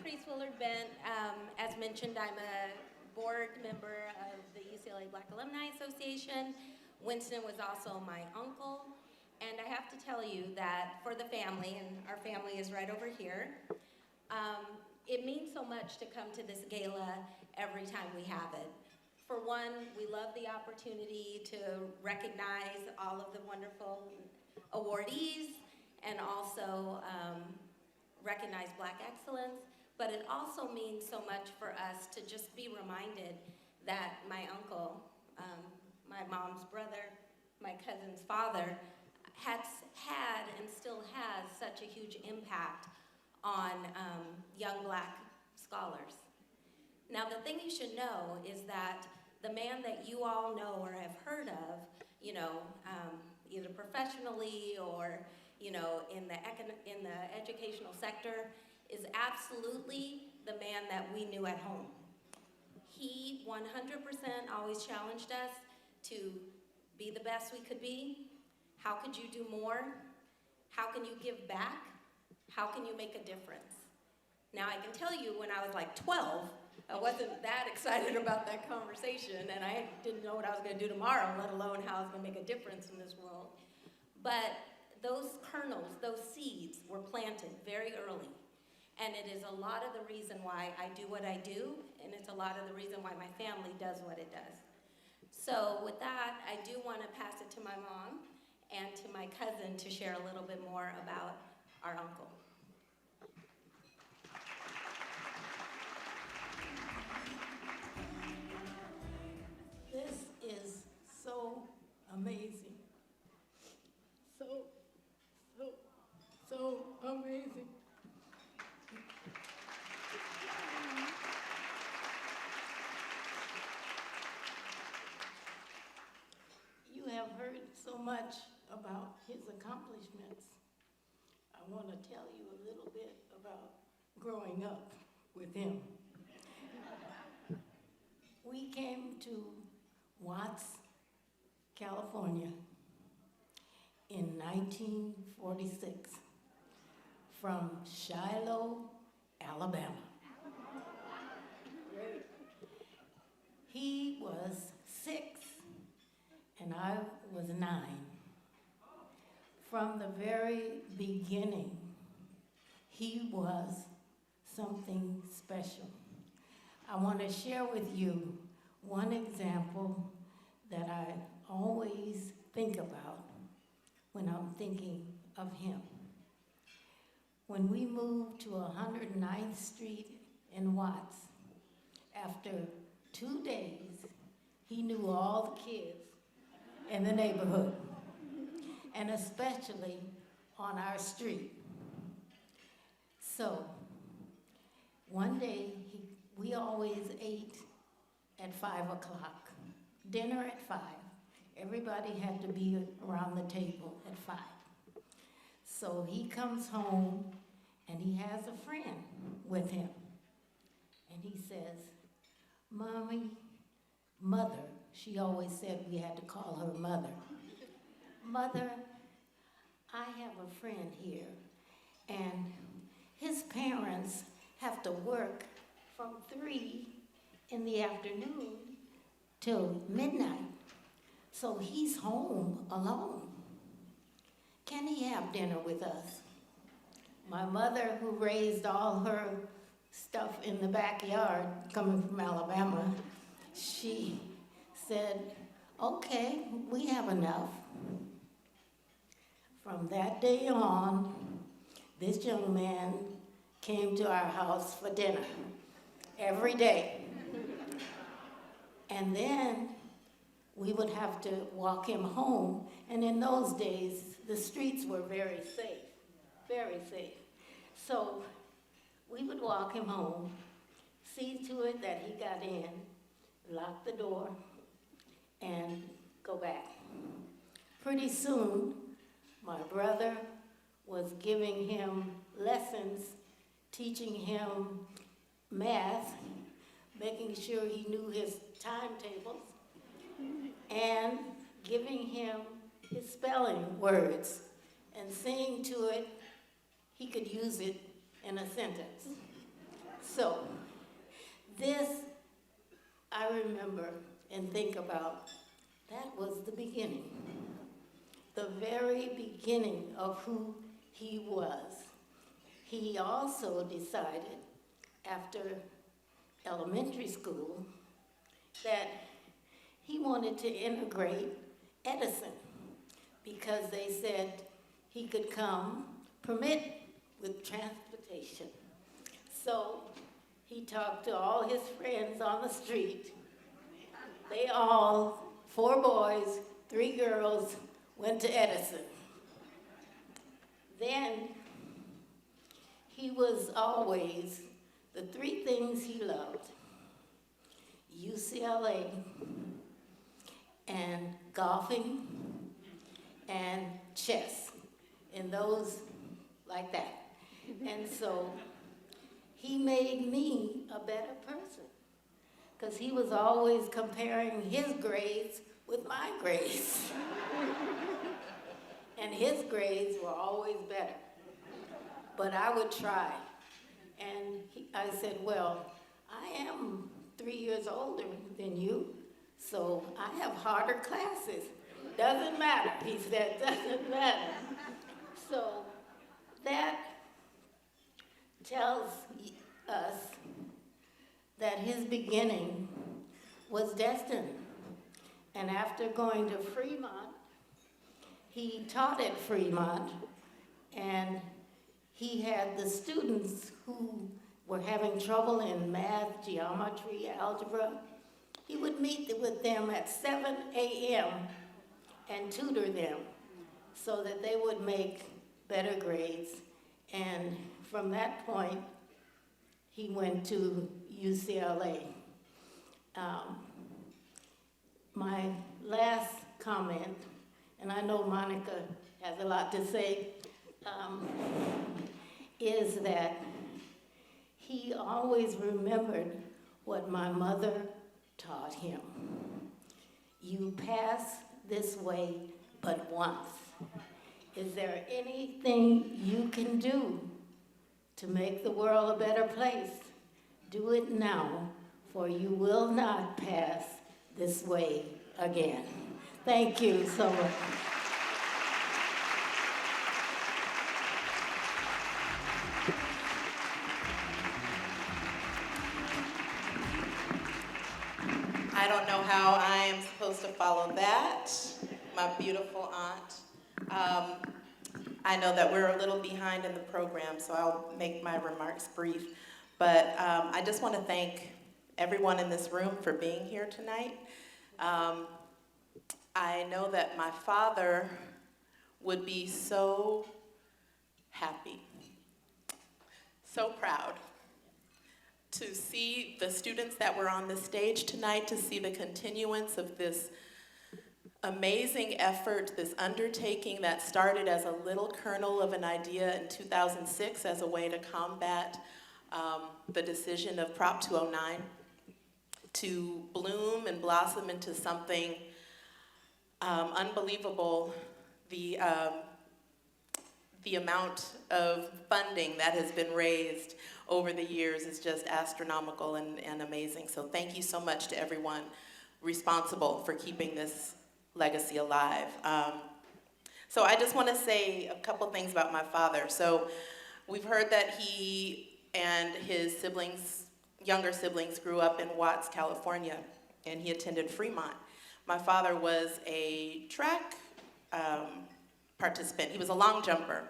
Priest Willard Bent. As mentioned, I'm a board member of the UCLA Black Alumni Association. Winston was also my uncle. And I have to tell you that for the family, and our family is right over here, it means so much to come to this gala every time we have it. For one, we love the opportunity to recognize all of the wonderful awardees and also recognize Black excellence, but it also means so much for us to just be reminded that my uncle, my mom's brother, my cousin's father, had and still has such a huge impact on young Black scholars. Now, the thing you should know is that the man that you all know or have heard of, either professionally or in the educational sector, is absolutely the man that we knew at home. He 100% always challenged us to be the best we could be. How could you do more? How can you give back? How can you make a difference? Now, I can tell you when I was like 12, I wasn't that excited about that conversation, and I didn't know what I was going to do tomorrow, let alone how I was going to make a difference in this world. But those kernels, those seeds were planted very early. And it is a lot of the reason why I do what I do, and it's a lot of the reason why my family does what it does. So with that, I do want to pass it to my mom and to my cousin to share a little bit more about our uncle. This is so amazing. So amazing. You have heard so much about his accomplishments. I want to tell you a little bit about growing up with him. We came to Watts, California in 1946 from Shiloh, Alabama. He was 6 and I was 9. From the very beginning, he was something special. I want to share with you one example that I always think about when I'm thinking of him. When we moved to 109th Street in Watts, after 2 days, he knew all the kids in the neighborhood, and especially on our street. So, one day, we always ate at 5 o'clock, dinner at 5. Everybody had to be around the table at 5. So he comes home and he has a friend with him. And he says, Mother, she always said we had to call her Mother. Mother, I have a friend here, and his parents have to work from 3 in the afternoon till midnight. So he's home alone. Can he have dinner with us? My mother, who raised all her stuff in the backyard, coming from Alabama, she said, okay, we have enough. From that day on, this young man came to our house for dinner every day. And then we would have to walk him home. And in those days, the streets were very safe, very safe. So we would walk him home, see to it that he got in, lock the door, and go back. Pretty soon, my brother was giving him lessons, teaching him math, making sure he knew his timetables, and giving him his spelling words, and seeing to it he could use it in a sentence. So, this, I remember and think about, that was the beginning. The very beginning of who he was. He also decided, after elementary school, that he wanted to integrate Edison because they said he could come permit with transportation. So he talked to all his friends on the street. They all, 4 boys, 3 girls, went to Edison. Then he was always the 3 things he loved: UCLA, and golfing, and chess, and those like that. And so he made me a better person, because he was always comparing his grades with my grades. And his grades were always better. But I would try. And I said, well, I am 3 years older than you, so I have harder classes. Doesn't matter, he said, doesn't matter. So that tells us that his beginning was destined. And after going to Fremont, he taught at Fremont, and he had the students who were having trouble in math, geometry, algebra. He would meet with them at 7 a.m. and tutor them so that they would make better grades. And from that point, he went to UCLA. My last comment, and I know Monica has a lot to say, is that he always remembered what my mother taught him. You pass this way but once. Is there anything you can do to make the world a better place? Do it now, for you will not pass this way again. Thank you so much. I don't know how I am supposed to follow that, my beautiful aunt. I know that we're a little behind in the program, so I'll make my remarks brief. But I just want to thank everyone in this room for being here tonight. I know that my father would be so happy, so proud to see the students that were on the stage tonight, to see the continuance of this amazing effort, this undertaking that started as a little kernel of an idea in 2006 as a way to combat the decision of Prop 209, to bloom and blossom into something unbelievable. The amount of funding that has been raised over the years is just astronomical and amazing. So thank you so much to everyone responsible for keeping this legacy alive. So I just want to say a couple things about my father. So we've heard that he and his siblings, younger siblings, grew up in Watts, California, and he attended Fremont. My father was a track participant. He was a long jumper.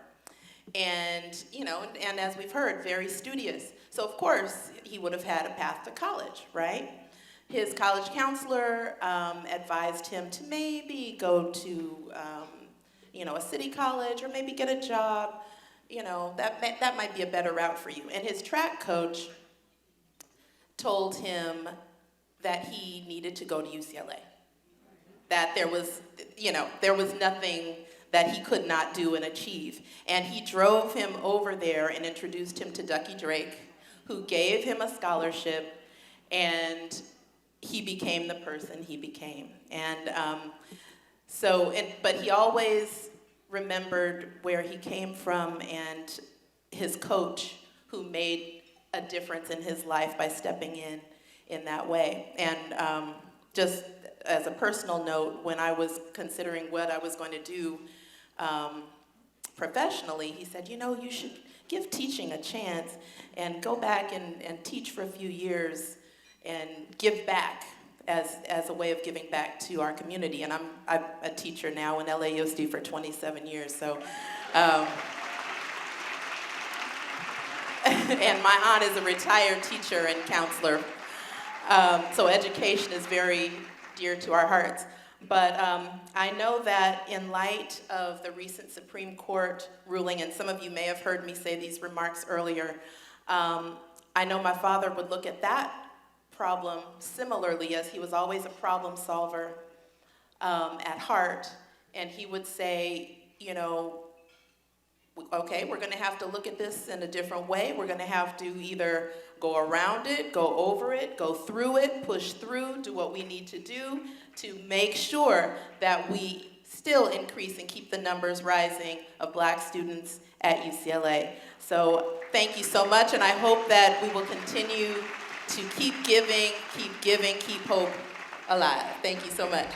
And, and as we've heard, very studious. So of course, he would have had a path to college, right? His college counselor advised him to maybe go to, a city college, or maybe get a job. That might be a better route for you. And his track coach told him that he needed to go to UCLA. That there was nothing that he could not do and achieve. And he drove him over there and introduced him to Ducky Drake, who gave him a scholarship, and he became the person he became. And but he always remembered where he came from and his coach, who made a difference in his life by stepping in that way. And just as a personal note, when I was considering what I was going to do professionally, he said, you know, you should give teaching a chance and go back and teach for a few years and give back as a way of giving back to our community. And I'm a teacher now in LAUSD for 27 years, so. And my aunt is a retired teacher and counselor. So education is very dear to our hearts. But I know that in light of the recent Supreme Court ruling, and some of you may have heard me say these remarks earlier, I know my father would look at that problem similarly, as he was always a problem solver at heart, and he would say, you know, okay, we're going to have to look at this in a different way. We're going to have to either go around it, go over it, go through it, push through, do what we need to do to make sure that we still increase and keep the numbers rising of Black students at UCLA. So thank you so much, and I hope that we will continue to keep giving, keep hope alive. Thank you so much.